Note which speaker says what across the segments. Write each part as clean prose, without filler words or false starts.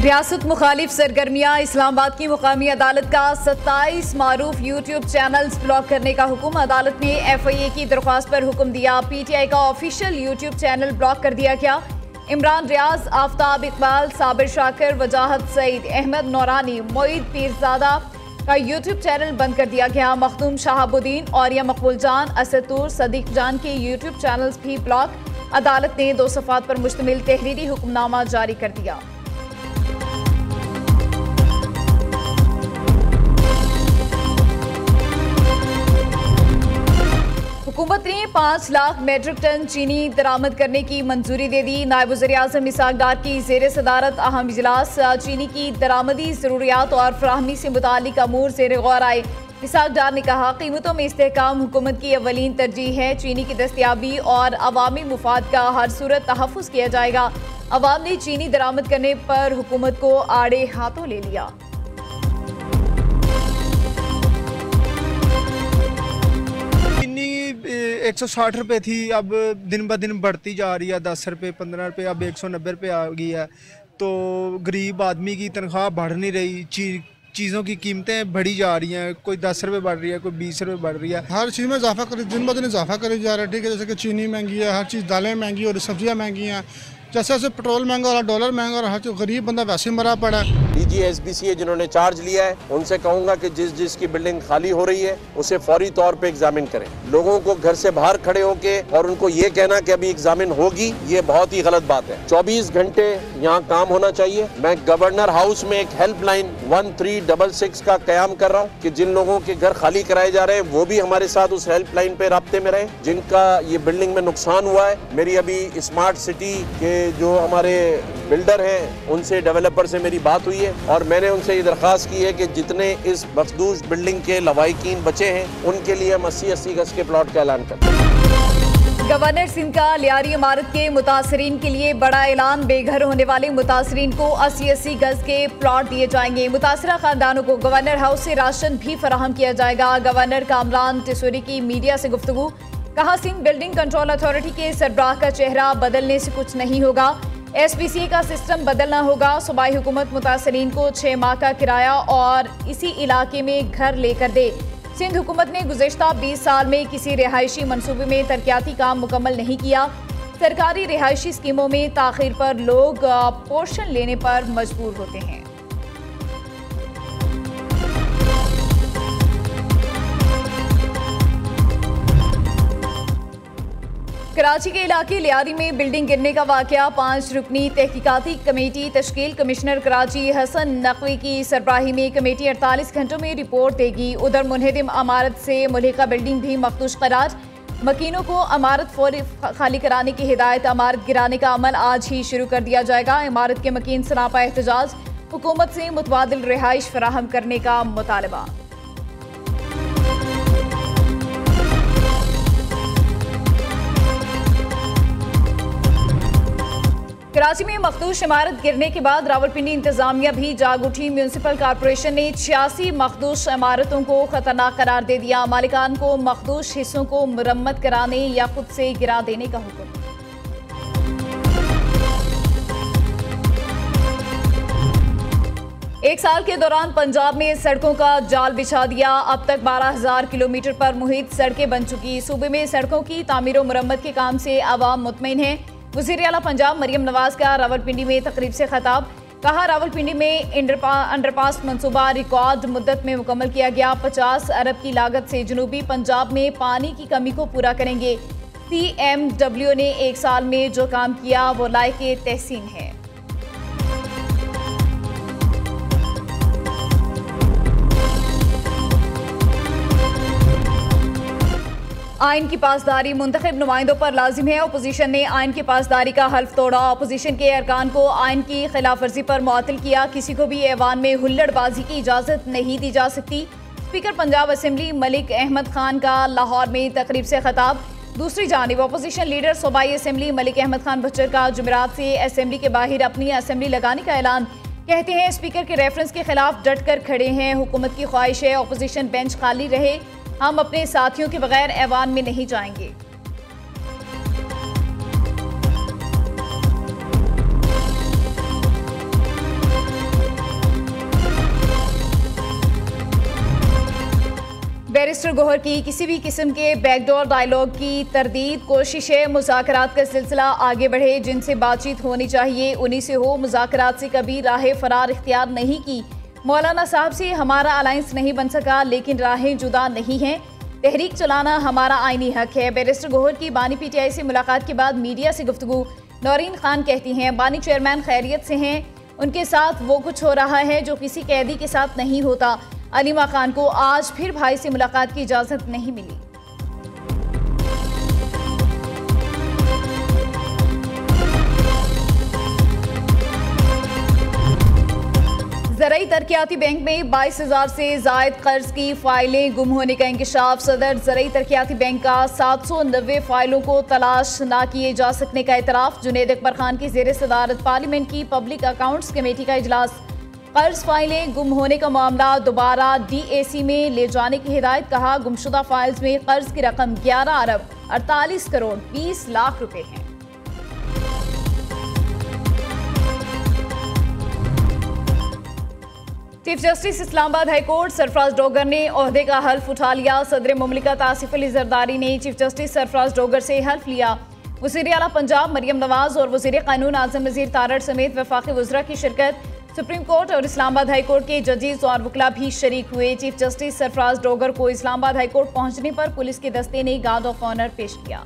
Speaker 1: रियासत मुखालिफ सरगर्मियाँ इस्लामाबाद की मुकामी अदालत का 27 मारूफ यूट्यूब चैनल्स ब्लॉक करने का हुक्म। अदालत ने FIA की दरख्वास्त पर हुक्म दिया। PTI का ऑफिशियल यूट्यूब चैनल ब्लॉक कर दिया गया। इमरान रियाज, आफ्ताब इकबाल, साबिर शाकिर, वजाहत सईद, अहमद नौरानी, मोईद पीरजादा का यूट्यूब चैनल बंद कर दिया गया। मखदूम शहाबुद्दीन, औरिया मकबूल जान, असदुर, सदीक जान के यूट्यूब चैनल्स भी ब्लॉक। अदालत ने 2 सफ़ात पर मुश्तमिल तहरीरी हुक्मनामा जारी कर दिया। हुकूमत ने 5 लाख मेट्रिक टन चीनी दरामद करने की मंजूरी दे दी। नायब वज़ीर-ए-आज़म इसहाक डार की ज़ेर सदारत अहम इजलास। चीनी की दरामदी ज़रूरियात और फराहमी से मुतालिक अमूर ज़ेर गौर आए। इसहाक डार ने कहा, कीमतों में इस्तेहकाम हुकूमत की अवलीन तरजीह है। चीनी की दस्तयाबी और अवामी मुफाद का हर सूरत तहफ़्फ़ुज़ किया जाएगा। अवाम ने चीनी दरामद करने पर हुकूमत को आड़े हाथों ले लिया।
Speaker 2: चीनी 160 रुपये थी, अब दिन ब दिन बढ़ती जा रही है। 10 रुपये, 15 रुपये, अब 190 रुपये आ गई है। तो गरीब आदमी की तनख्वाह बढ़ नहीं रही, चीज़ों की कीमतें बढ़ी जा रही हैं। कोई 10 रुपये बढ़ रही है, कोई 20 रुपये बढ़ रही है।
Speaker 3: हर चीज़ में इजाफा कर, दिन ब दिन इजाफा करी जा रहा है। ठीक है, जैसे कि चीनी महंगी है, हर चीज़ दालें महंगी और सब्जियां महंगी हैं। जैसे जैसे पेट्रोल महंगा हो रहा, डॉलर महंगा हो रहा, हर गरीब बंदा वैसे मरा पड़ा है।
Speaker 4: DG SBCA जिन्होंने चार्ज लिया है, उनसे कहूँगा कि जिसकी बिल्डिंग खाली हो रही है उसे फौरी तौर पे एग्जामिन करें। लोगों को घर से बाहर खड़े होके और उनको ये कहना कि अभी एग्जामिन होगी, ये बहुत ही गलत बात है। 24 घंटे यहाँ काम होना चाहिए। मैं गवर्नर हाउस में एक हेल्पलाइन 1366 का कयाम कर रहा हूँ कि जिन लोगों के घर खाली कराए जा रहे हैं वो भी हमारे साथ उस हेल्पलाइन पे राब्ते में रहे। जिनका ये बिल्डिंग में नुकसान हुआ है, मेरी अभी स्मार्ट सिटी के जो हमारे बिल्डर हैं उनसे, डेवलपर से मेरी बात हुई है और मैंने उनसे ये दरख्वास्त की है कि जितने इस मखदूश बिल्डिंग के लवाहिकीन बचे हैं उनके लिए हम 80-80 गज के प्लॉट का ऐलान करते हैं।
Speaker 1: गवर्नर सिंध का लियारी इमारत के मुतासरीन के लिए बड़ा ऐलान। बेघर होने वाले मुतासरीन को 80-80 गज के प्लॉट दिए जाएंगे। मुतासरा खानदानों को गवर्नर हाउस से राशन भी फराहम किया जाएगा। गवर्नर कामरान टिसोरी की मीडिया से गुफ्तगू। कहा, सिंध बिल्डिंग कंट्रोल अथॉरिटी के सरबराह का चेहरा बदलने से कुछ नहीं होगा। SPCA का सिस्टम बदलना होगा। सूबाई हुकूमत मुतासरीन को 6 माह का किराया और इसी इलाके में घर लेकर दे। सिंध हुकूमत ने गुज़िश्ता 20 साल में किसी रिहायशी मनसूबे में तरक्याती काम मुकम्मल नहीं किया। सरकारी रिहायशी स्कीमों में ताख़ीर पर लोग पोर्शन लेने पर मजबूर होते हैं। कराची के इलाके लियारी में बिल्डिंग गिरने का वाकया। 5 रुकनी तहकीकाती कमेटी तश्कील। कमिश्नर कराची हसन नकवी की सरबराही में कमेटी 48 घंटों में रिपोर्ट देगी। उधर मुनहदिम अमारत से मुल्हिका बिल्डिंग भी मखदूश करार। मकीनों को अमारत फौरी खाली कराने की हिदायत। अमारत गिराने का अमल आज ही शुरू कर दिया जाएगा। इमारत के मकीन सरापा एहतजाज। हुकूमत से मुतबादिल रिहाइश फराहम करने का मुतालबा। कराची में मखदूश इमारत गिरने के बाद रावलपिंडी इंतजामिया भी जाग उठी। म्यूनसिपल कॉरपोरेशन ने 86 मखदूश इमारतों को खतरनाक करार दे दिया। मालिकान को मखदूश हिस्सों को मुरम्मत कराने या खुद से गिरा देने का हुक्म। एक साल के दौरान पंजाब में सड़कों का जाल बिछा दिया। अब तक 12,000 किलोमीटर पर मुहित सड़कें बन चुकी। सूबे में सड़कों की तामीर और मुरम्मत के काम से आवाम मुतमईन है। वज़ीर आला पंजाब मरियम नवाज का रावलपिंडी में तकरीब से खिताब। कहा, रावलपिंडी में अंडरपास मंसूबा रिकॉर्ड मुद्दत में मुकम्मल किया गया। 50 अरब की लागत से जनूबी पंजाब में पानी की कमी को पूरा करेंगे। CMW ने 1 साल में जो काम किया वो लायके तहसीन है। आइन की पासदारी मुंतखब नुमाइंदों पर लाजिम है। अपोजिशन ने आइन की पासदारी का हल्फ तोड़ा। अपोजिशन के अरकान को आइन की खिलाफ वर्जी पर मुअत्तल किया। किसी को भी ऐवान में हुल्लड़बाजी की इजाज़त नहीं दी जा सकती। स्पीकर पंजाब असेंबली मलिक अहमद खान का लाहौर में तकरीब से खिताब। दूसरी जानिब अपोजिशन लीडर सूबाई असेंबली मलिक अहमद खान बच्चर का जुमेरात से असेंबली के बाहर अपनी असेंबली लगाने का ऐलान। कहते हैं, स्पीकर के रेफरेंस के खिलाफ डट कर खड़े हैं। हुकूमत की ख्वाहिश है अपोजिशन बेंच खाली रहे। हम अपने साथियों के बगैर ऐवान में नहीं जाएंगे। बैरिस्टर गौहर की किसी भी किस्म के बैकडोर डायलॉग की तरदीद, कोशिश है मुज़ाकरात का सिलसिला आगे बढ़े, जिनसे बातचीत होनी चाहिए उन्हीं से हो, मुज़ाकरात से कभी राह फरार इख्तियार नहीं की। मौलाना साहब से हमारा अलायंस नहीं बन सका, लेकिन राहें जुदा नहीं हैं, तहरीक चलाना हमारा आईनी हक है। बैरिस्टर गौहर की बानी पीटीआई से मुलाकात के बाद मीडिया से गुफ्तगू। नौरीन खान कहती हैं, बानी चेयरमैन खैरियत से हैं, उनके साथ वो कुछ हो रहा है जो किसी कैदी के साथ नहीं होता। अलीमा खान को आज फिर भाई से मुलाकात की इजाजत नहीं मिली। ज़राई तरक्याती बैंक में 22,000 से जायद कर्ज की फाइलें गुम होने का इंकशाफ। सदर ज़राई तरक्याती बैंक का 790 फाइलों को तलाश न किए जा सकने का एतराफ़। जुनैद अकबर खान की ज़ेर सदारत पार्लियामेंट की पब्लिक अकाउंट्स कमेटी का इजलास। कर्ज फाइलें गुम होने का मामला दोबारा DAC में ले जाने की हिदायत। कहा, गुमशुदा फाइल्स में कर्ज की रकम 11 अरब 48 करोड़ 20 लाख रुपए है। Chief justice Islamabad high court Sarfaraz Dogar ने ओहदे का हल्फ उठा लिया। सदर मुमलिकत आसिफ अली जरदारी ने चीफ जस्टिस सरफराज डोगर से हल्फ लिया। वज़ीर आला पंजाब मरियम नवाज और वज़ीर कानून आज़म नज़ीर तारड़ समेत वफाकी वज़रा की शिरकत। सुप्रीम कोर्ट और इस्लामाबाद हाई कोर्ट के जजेस और वकला भी शरीक हुए। चीफ जस्टिस सरफराज डोगर को इस्लामाबाद हाई कोर्ट पहुंचने पर पुलिस के दस्ते ने गार्ड ऑफ ऑनर पेश किया।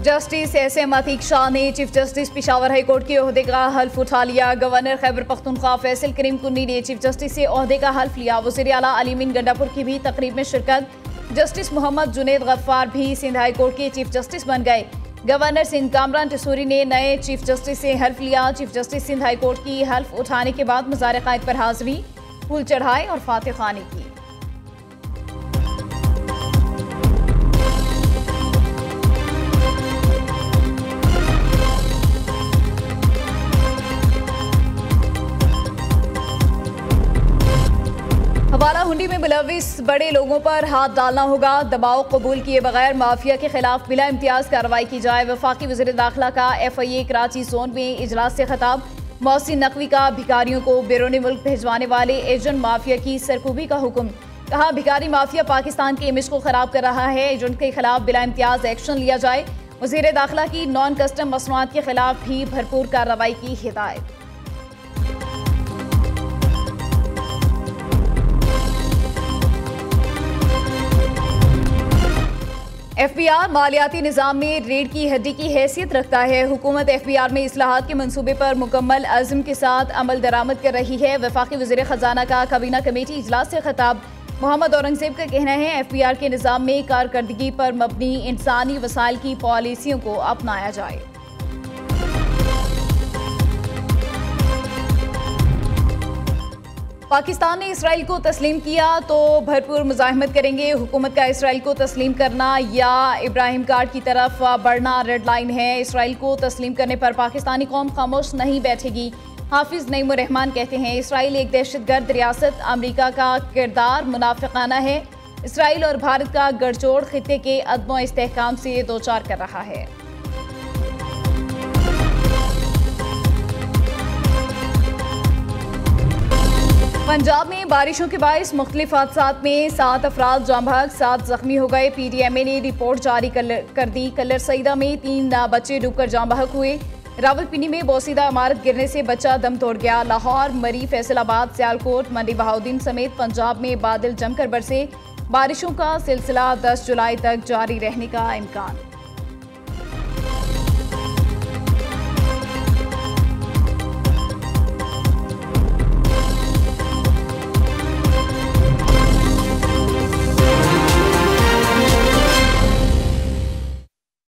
Speaker 1: जस्टिस SM अतीक शाह ने chief justice Peshawar high court के ओहदे का हल्फ उठा लिया। गवर्नर खैबर पख्तूनख्वा फैसल करीम कुन्नी ने चीफ जस्टिस से ओहदे का हल्फ लिया। वज़ीर आला अलीमीन गंडापुर की भी तकरीब में शिरकत। जस्टिस मोहम्मद जुनैद गफ्फार भी सिंध हाई कोर्ट के चीफ जस्टिस बन गए। गवर्नर सिंध कामरान टसूरी ने नए चीफ जस्टिस से हल्फ लिया। Chief justice Sindh high court की हल्फ उठाने के बाद मज़ार क़ायद पर हाज़री, फूल चढ़ाए और फातिह खानी की। हवाला हुंडी में मुलविस बड़े लोगों पर हाथ डालना होगा। दबाव कबूल किए बगैर माफिया के खिलाफ बिला इम्तियाज कार्रवाई की जाए। वफाकी वज़ीर दाखिला का FIA कराची जोन में इजलास से खिताब। मोहसिन नकवी का भिखारियों को बैरून मुल्क भिजवाने वाले एजेंट माफिया की सरकूबी का हुक्म। कहा, भिखारी माफिया पाकिस्तान के इमेज को खराब कर रहा है, एजेंट के खिलाफ बिला इम्तियाज एक्शन लिया जाए। वज़ीर दाखिला की नॉन कस्टम मसनूआत के खिलाफ भी भरपूर कार्रवाई की हिदायत। FBR मालियाती निज़ाम में रीढ़ की हड्डी की हैसियत रखता है। हुकूमत FBR में इस्लाहात के मंसूबे पर मुकम्मल अज़्म के साथ अमल दरामद कर रही है। वफाकी वज़ीर ख़जाना का काबीना कमेटी इजलास से खिताब। मोहम्मद औरंगज़ेब का कहना है, FBR के निज़ाम में कारकर्दगी पर मबनी इंसानी वसाइल की पॉलिसियों को अपनाया जाए। पाकिस्तान ने इसराइल को तस्लीम किया तो भरपूर मुज़ाहमत करेंगे। हुकूमत का इसराइल को तस्लीम करना या इब्राहिम कार्ड की तरफ बढ़ना रेड लाइन है। इसराइल को तस्लीम करने पर पाकिस्तानी कौम खामोश नहीं बैठेगी। हाफिज नईमुर रहमान कहते हैं, इसराइल एक दहशतगर्द रियासत, अमरीका का किरदार मुनाफिकाना है। इसराइल और भारत का गठजोड़ खित्ते के अदम इस्तेहकाम से दो चार कर रहा है। पंजाब में बारिशों के बायस मुख्तलिफ हादसात में 7 अफराद जाँ बहक, 7 जख्मी हो गए। PDMA ने रिपोर्ट जारी कर दी। कलर सईदा में 3 बच्चे डूबकर जाँ बहक हुए। रावलपिंडी में बोसीदा इमारत गिरने से बच्चा दम तोड़ गया। लाहौर, मरी, फैसलाबाद, सियालकोट, मंडी बहाउद्दीन समेत पंजाब में बादल जमकर बरसे। बारिशों का सिलसिला 10 जुलाई तक जारी रहने का इम्कान।